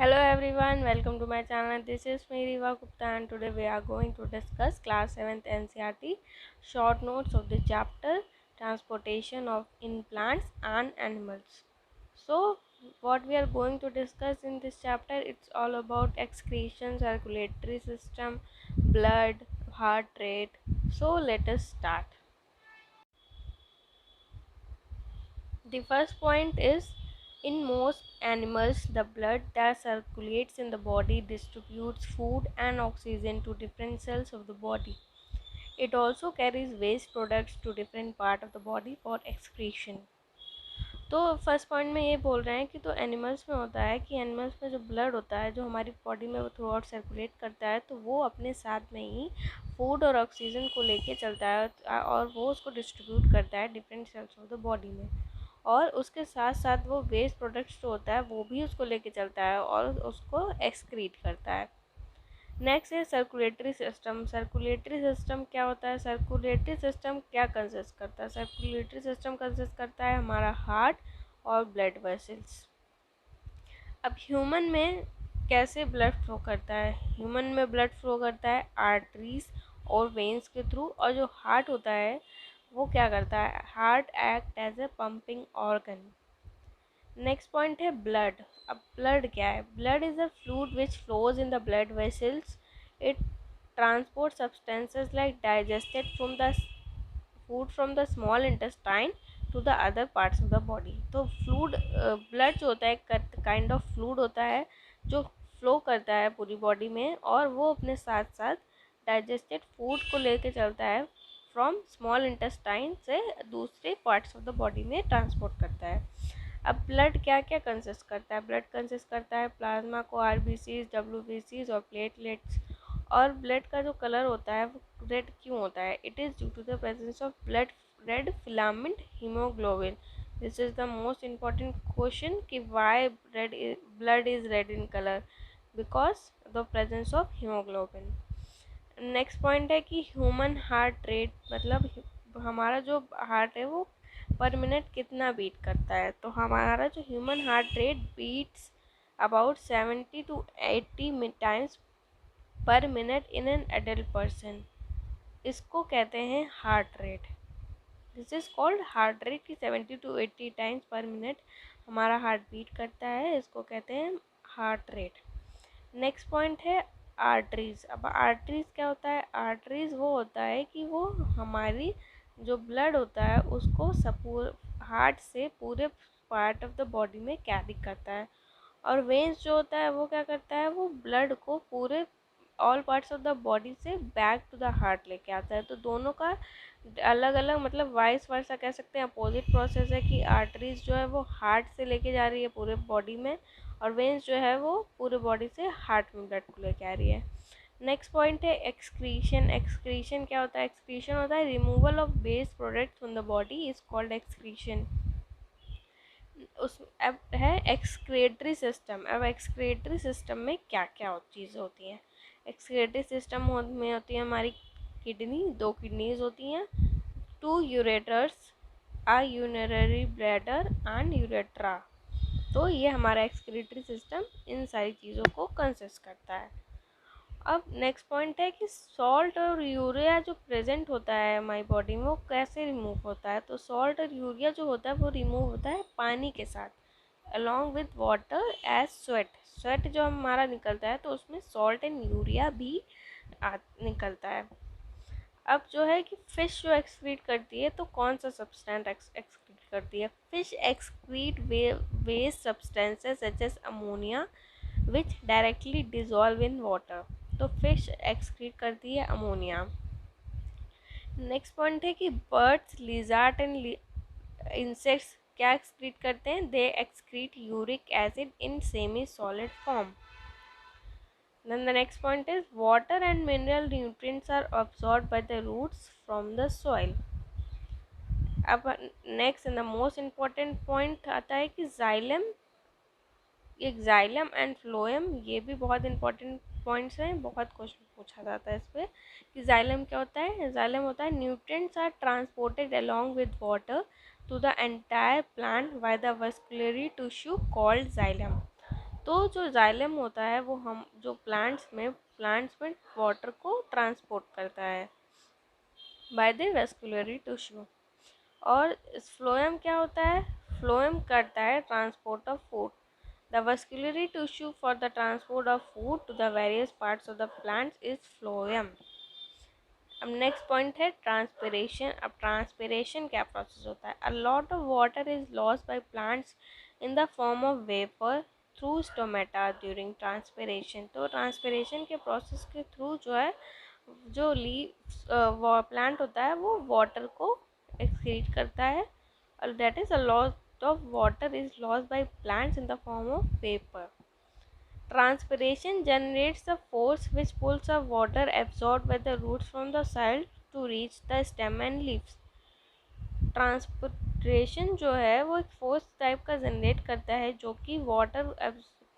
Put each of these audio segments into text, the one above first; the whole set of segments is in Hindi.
Hello everyone, welcome to my channel. This is me Riva Gupta and today we are going to discuss class 7th NCERT short notes of the chapter transportation of in plants and animals. So what we are going to discuss in this chapter, it's all about excretion, circulatory system, blood, heart rate. So let us start. The first point is, in most animals, the blood that circulates in the body distributes food and oxygen to different cells of the body. It also carries waste products to different part of the body for excretion. तो फर्स्ट पॉइंट में ये बोल रहे हैं कि तो एनिमल्स में होता है कि एनिमल्स में जो ब्लड होता है जो हमारी बॉडी में थ्रू आउट सर्कुलेट करता है तो वो अपने साथ में ही फूड और ऑक्सीजन को लेके चलता है और वो उसको डिस्ट्रीब्यूट करता है different cells of the body में। और उसके साथ साथ वो वेस्ट प्रोडक्ट्स जो होता है वो भी उसको लेके चलता है और उसको एक्सक्रीट करता है। नेक्स्ट है सर्कुलेटरी सिस्टम। सर्कुलेटरी सिस्टम क्या होता है? सर्कुलेटरी सिस्टम क्या कंसिस्ट करता है? सर्कुलेटरी सिस्टम कंसिस्ट करता है हमारा हार्ट और ब्लड वेसल्स। अब ह्यूमन में कैसे ब्लड फ्लो करता है? ह्यूमन में ब्लड फ्लो करता है आर्टरीज और वेन्स के थ्रू, और जो हार्ट होता है वो क्या करता है? Heart act as a pumping organ. Next point है ब्लड। अब ब्लड क्या है? Blood is a fluid which flows in the blood vessels. It transport substances like digested from the food from the small intestine to the other parts of the body. तो फ्लूड, ब्लड जो होता है काइंड ऑफ फ्लूड होता है जो फ्लो करता है पूरी बॉडी में, और वो अपने साथ साथ डाइजेस्टेड फूड को लेके चलता है फ्रॉम स्मॉल इंटेस्टाइन से दूसरे पार्ट्स ऑफ द बॉडी में ट्रांसपोर्ट करता है। अब ब्लड क्या क्या कंसिस्ट करता है? ब्लड कंसिस्ट करता है प्लाज्मा को, आरबीसीज, डब्ल्यूबीसीज और प्लेटलेट्स। और ब्लड का जो कलर होता है वो रेड क्यों होता है? It is due to the presence of blood red filament haemoglobin. This is the most important question कि why red blood is red in colour, because the presence of haemoglobin. Next point है कि ह्यूमन हार्ट रेट, मतलब हमारा जो हार्ट है वो पर मिनट कितना बीट करता है? तो हमारा जो human heart rate beats about 70 to 80 times per minute in an adult person. इसको कहते हैं heart rate. This is called heart rate कि 70 to 80 टाइम्स पर मिनट हमारा हार्ट बीट करता है, इसको कहते हैं हार्ट रेट। नेक्स्ट पॉइंट है आर्टरीज। अब आर्टरीज क्या होता है? आर्टरीज वो होता है कि वो हमारी जो ब्लड होता है उसको हार्ट से पूरे पार्ट ऑफ द बॉडी में कैरी करता है। और वेन्स जो होता है वो क्या करता है? वो ब्लड को पूरे all parts of the body से बैक टू द हार्ट लेके आता है। तो दोनों का अलग अलग, मतलब वाइस वर्सा कह सकते हैं, अपोजिट प्रोसेस है कि आर्टरीज जो है वो हार्ट से लेके जा रही है पूरे बॉडी में, और वेन्स जो है वो पूरे बॉडी से हार्ट में ब्लड को लेके आ रही है। नेक्स्ट पॉइंट है एक्सक्रीशन। एक्सक्रीशन क्या होता है? एक्सक्रीशन होता है removal of waste products from the body is called excretion. उस अब है एक्सक्रेटरी सिस्टम। अब एक्सक्रेटरी सिस्टम में क्या क्या चीज़ें होती हैं? एक्सक्रेटरी सिस्टम में होती है हमारी किडनी, 2 किडनीज होती हैं, 2 ureters, a urinary bladder and urethra. तो ये हमारा एक्सक्रीटरी सिस्टम इन सारी चीज़ों को कंसिस्ट करता है। अब नेक्स्ट पॉइंट है कि सॉल्ट और यूरिया जो प्रेजेंट होता है हमारी बॉडी में वो कैसे रिमूव होता है? तो सॉल्ट और यूरिया जो होता है वो रिमूव होता है पानी के साथ along with water as sweat. Sweat जो हमारा निकलता है तो उसमें सॉल्ट एंड यूरिया भी निकलता है। अब जो है कि फिश जो एक्सक्रीट करती है तो कौन सा सब्सटेंस एक्सक्रीट करती है? Fish excrete waste substances such as ammonia which directly dissolve in water. तो फिश एक्सक्रीट करती है अमोनिया। नेक्स्ट पॉइंट है कि बर्ड्स, लिजार्ड एंड इंसेक्ट्स क्या एक्सक्रीट करते हैं? They excrete uric acid in semi solid form. Then the next point is water and mineral nutrients are absorbed by the roots from the soil. अब next and the most important point आता है कि जाइलम, ये जाइलम एंड फ्लोएम, ये भी बहुत इंपॉर्टेंट पॉइंट्स हैं, बहुत क्वेश्चन पूछा जाता है इस पर कि जाइलम क्या होता है। जाइलम होता है nutrients are transported along with water to the entire plant by the vascular tissue called xylem. तो जो जाइलम होता है वो हम जो प्लांट्स में वाटर को ट्रांसपोर्ट करता है बाय द वेस्कुलरी टिश्यू। और फ्लोएम क्या होता है? फ्लोएम करता है transport of food. The vascular tissue for the transport of food to the various parts of the plants is phloem. अब नेक्स्ट पॉइंट है ट्रांसपिरेशन। अब ट्रांसपिरेशन क्या प्रोसेस होता है? A lot of water is lost by plants in the form of vapour through stomata during transpiration. तो ट्रांसपिरेशन के प्रोसेस के थ्रू जो है जो लीव प्लांट होता है वो वाटर को एक्सक्रीट करता है, और that is a lot of water is lost by plants in the form of vapour. Transpiration generates the force which pulls the water absorbed by the roots from the soil to reach the stem and leaves. Transpiration जो है वो एक फोर्स टाइप का जनरेट करता है जो कि वाटर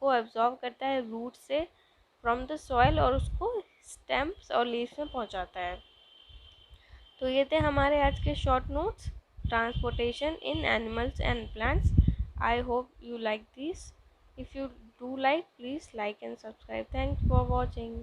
को एब्जॉर्ब करता है रूट से फ्रॉम द सॉइल और उसको स्टेम्स और लीव्स में पहुंचाता है। तो ये थे हमारे आज के short notes, transportation in animals and plants. I hope you like this. If you do like, please like and subscribe. Thanks for watching.